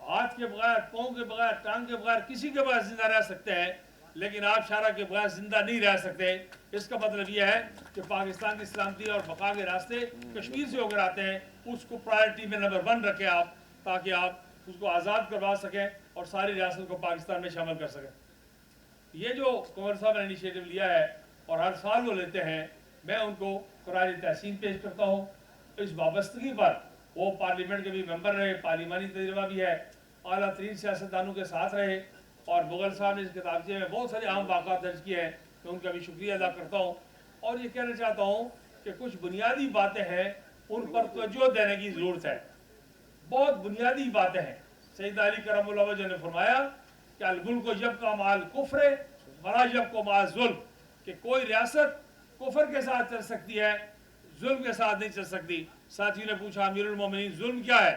ہاتھ کے بغیر، پاؤں کے بغیر، ٹانگ کے بغیر، کسی کے بغیر زندہ رہ سکتے ہیں، لیکن آبشارہ کے بغیر زندہ نہیں رہ سکتے۔ اس کا مطلب یہ ہے کہ پاکستان کی سلامتی اور بقا کے راستے کشمیر سے ہو کر آتے ہیں، اس کو پرائرٹی میں نمبر 1 رکھیں آپ، تاکہ آپ اس کو آزاد کروا سکیں اور ساری ریاست کو پاکستان میں شامل کر سکیں۔ یہ جو کنور صاحب نے انیشیٹو لیا ہے اور ہر سال وہ لیتے ہیں، میں ان کو خراج تحسین پیش کرتا ہوں۔ اس وابستگی پر وہ پارلیمنٹ کے بھی ممبر رہے، پارلیمانی تجربہ بھی ہے، اعلیٰ ترین سیاستدانوں کے ساتھ رہے، اور مغل صاحب نے اس کتابچے میں بہت سارے اہم واقعات درج کیے ہیں، میں ان کا بھی شکریہ ادا کرتا ہوں۔ اور یہ کہنا چاہتا ہوں کہ کچھ بنیادی باتیں ہیں، ان پر توجہ دینے کی ضرورت ہے۔ بہت بنیادی باتیں ہیں۔ سیدنا علی کرم اللہ وجہ نے فرمایا کہ الملک یبقی مع الکفر ولا یبقی مع الظلم، کہ کوئی ریاست کفر کے ساتھ چل سکتی ہے، ظلم کے ساتھ نہیں چل سکتی۔ ساتھیوں نے پوچھا امیر المومنین ظلم کیا ہے؟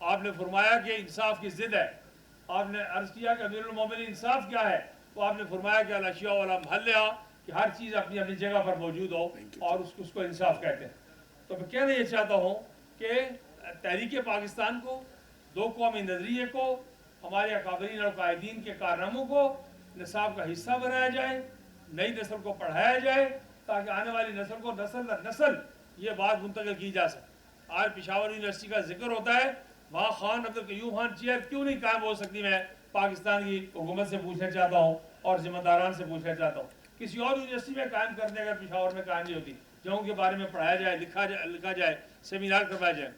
آپ نے فرمایا کہ انصاف کی ضد ہے۔ آپ نے عرض کیا کہ امیر المومنین انصاف کیا ہے؟ تو آپ نے فرمایا کہ الاشیاء علی محلہا، کہ ہر چیز اپنی اپنی جگہ پر موجود ہو، اور اس کو انصاف کہتے ہیں۔ تو میں کہنا یہ چاہتا ہوں کہ تحریک پاکستان کو، دو قومی نظریے کو، ہمارے اکابرین اور قائدین کے کارناموں کو نصاب کا حصہ بنایا جائے، نئی نسل کو پڑھایا جائے، تاکہ آنے والی نسل کو نسل در نسل یہ بات منتقل کی جا سکے۔ آج پشاور یونیورسٹی کا ذکر ہوتا ہے، وہاں خان عبد القیوم خان چیئر کیوں نہیں قائم ہو سکتی؟ میں پاکستان کی حکومت سے پوچھنا چاہتا ہوں اور ذمہ داران سے پوچھنا چاہتا ہوں۔ کسی اور یونیورسٹی میں قائم کرنے اگر پشاور میں قائم نہیں ہوتی، جہاں کے بارے میں پڑھایا جائے، لکھا جائے، سیمینار کروایا جائے۔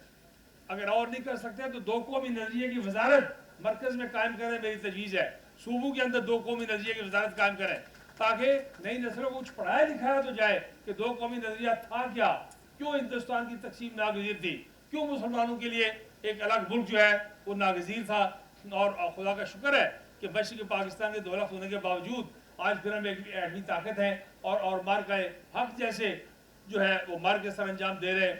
اگر اور نہیں کر سکتے تو دو قومی نظریے کی وزارت مرکز میں قائم کریں، میری تجویز ہے۔ صوبوں کے اندر دو قومی نظریے کی وزارت قائم کریں، تاکہ نئی نسلوں کو کچھ پڑھایا لکھایا تو جائے کہ دو قومی نظریہ تھا کیا، کیوں ہندوستان کی تقسیم ناگزیر تھی، کیوں مسلمانوں کے لیے ایک الگ ملک جو ہے وہ ناگزیر تھا۔ اور خدا کا شکر ہے کہ مشرقی پاکستان کے دولت ہونے کے باوجود آج پھر ہم ایک ایٹمی طاقت ہیں، اور مار کا حق جیسے جو ہے وہ مار کے سر انجام دے رہے،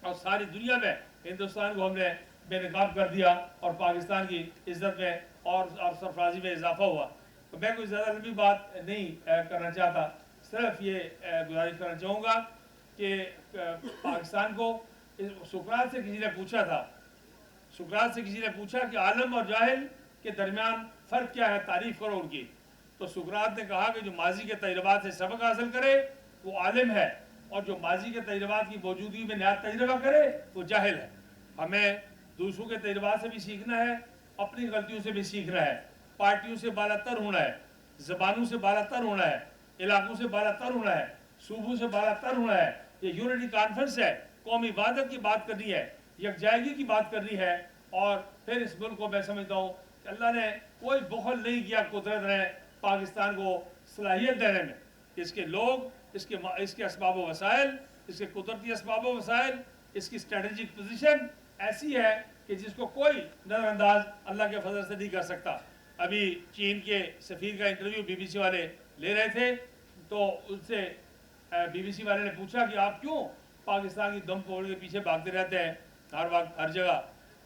اور ساری دنیا میں ہندوستان کو ہم نے بے نقاب کر دیا، اور پاکستان کی عزت میں اور سرفرازی میں اضافہ ہوا۔ تو میں کوئی زیادہ لمبی بات نہیں کرنا چاہتا، صرف یہ گزارش کرنا چاہوں گا کہ پاکستان کو، سقراط سے کسی نے پوچھا تھا، سقراط سے کسی نے پوچھا کہ عالم اور جاہل کے درمیان فرق کیا ہے، تعریف کرو ان کی۔ تو سقراط نے کہا کہ جو ماضی کے تجربات سے سبق حاصل کرے وہ عالم ہے، اور جو ماضی کے تجربات کی موجودگی میں نیا تجربہ کرے وہ جاہل ہے۔ ہمیں دوسروں کے تجربات سے بھی سیکھنا ہے، اپنی غلطیوں سے بھی سیکھنا ہے، پارٹیوں سے بالا تر ہونا ہے، زبانوں سے بالا تر ہونا ہے، علاقوں سے بالا تر ہونا ہے، صوبوں سے بالا تر ہونا ہے۔ یہ یونٹی کانفرنس ہے، قومی وحدت کی بات کرنی ہے، یکجہتی کی بات کرنی ہے، اور پھر اس ملک کو میں سمجھتا ہوں کہ اللہ نے کوئی بخل نہیں کیا، قدرت نے پاکستان کو صلاحیت دینے میں۔ اس کے لوگ، اس کے اسباب و وسائل، اس کے قدرتی اسباب و وسائل، اس کی اسٹریٹجک پوزیشن ایسی ہے کہ جس کو کوئی نظر انداز اللہ کے فضل سے نہیں کر سکتا۔ ابھی چین کے سفیر کا انٹرویو بی بی سی والے لے رہے تھے، تو ان سے بی بی سی والے نے پوچھا کہ آپ کیوں پاکستان کی دم توڑ کے پیچھے بھاگتے رہتے ہیں ہر وقت ہر جگہ؟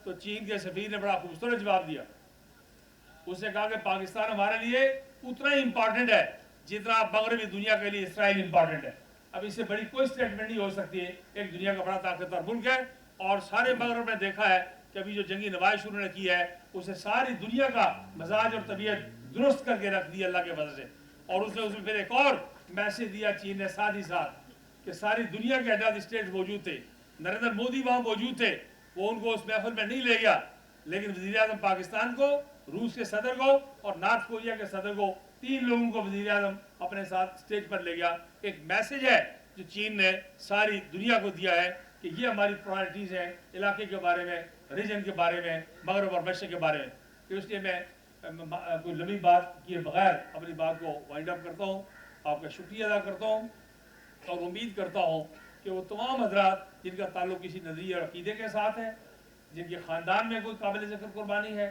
تو چین کے سفیر نے بڑا خوبصورت جواب دیا۔ اس نے کہا کہ پاکستان ہمارے لیے اتنا ہی امپورٹنٹ ہے جتنا مغربی دنیا کے لیے اسرائیل امپورٹنٹ ہے۔ اب اس سے بڑی کوئی سٹیٹمنٹ نہیں ہو سکتی ہے۔ ایک دنیا کا بڑا طاقتور ملک ہے، اور سارے مغرب نے دیکھا ہے کہ ابھی جو جنگی نمائش انہوں نے کی ہے، اسے ساری دنیا کا مزاج اور طبیعت درست کر کے رکھ دی اللہ کے فضل سے۔ اور اس نے پھر ایک اور میسج دیا چین نے ساتھ ہی ساتھ، کہ ساری دنیا کے ہیڈ اسٹیٹ موجود تھے، نریندر مودی وہاں موجود تھے، وہ ان کو اس محفل میں نہیں لے گیا، لیکن وزیر اعظم پاکستان کو، روس کے صدر کو اور نارتھ کوریا کے صدر کو، 3 لوگوں کو وزیر اعظم اپنے ساتھ اسٹیج پر لے گیا۔ ایک میسج ہے جو چین نے ساری دنیا کو دیا ہے کہ یہ ہماری پرائرٹیز ہیں علاقے کے بارے میں، ریجن کے بارے میں، مغرب اور مشرق کے بارے میں۔ تو اس لیے میں کوئی لمبی بات کیے بغیر اپنی بات کو وائنڈ اپ کرتا ہوں، آپ کا شکریہ ادا کرتا ہوں، اور امید کرتا ہوں کہ وہ تمام حضرات جن کا تعلق کسی نظریے اور عقیدے کے ساتھ ہے، جن کے خاندان میں کوئی قابل ذکر قربانی ہے،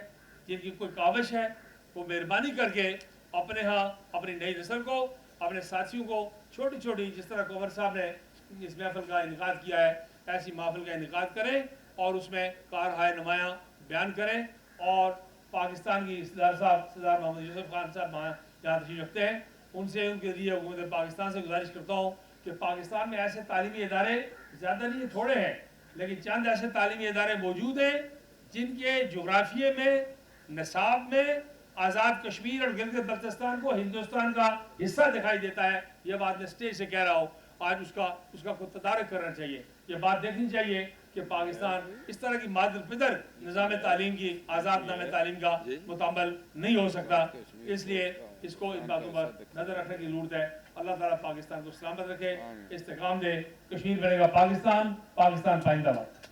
جن کی کوئی کاوش ہے، وہ مہربانی کر کے اپنے ہاں اپنی نئی نسل کو، اپنے ساتھیوں کو چھوٹی چھوٹی، جس طرح کنور صاحب نے اس محفل کا انعقاد کیا ہے، ایسی محفل کا انعقاد کریں، اور اس میں کارہائے نمایاں بیان کریں۔ اور پاکستان کی صدر صاحب، سردار محمد یوسف خان صاحب جہاں تشریف رکھتے ہیں، ان سے، ان کے ذریعے حکومت پاکستان سے گزارش کرتا ہوں کہ پاکستان میں ایسے تعلیمی ادارے زیادہ نہیں، تھوڑے ہیں، لیکن چند ایسے تعلیمی ادارے موجود ہیں جن کے جغرافیے میں، نصاب میں آزاد کشمیر اور گلگت بلتستان کو ہندوستان کا حصہ دکھائی دیتا ہے، یہ بات میں اسٹیج سے کہہ رہا ہوں، آج اس کا کوئی تدارک کرنا چاہیے، یہ بات دیکھنی چاہیے کہ پاکستان اس طرح کی مادر پدر نظام تعلیم کی، آزاد نظام تعلیم کا متعمل نہیں ہو سکتا، اس لیے اس کو ان باتوں پر نظر رکھنے کی ضرورت ہے۔ اللہ تعالیٰ پاکستان کو سلامت رکھے، استحکام دے، کشمیر بنے گا پاکستان، پاکستان پائندہ باد۔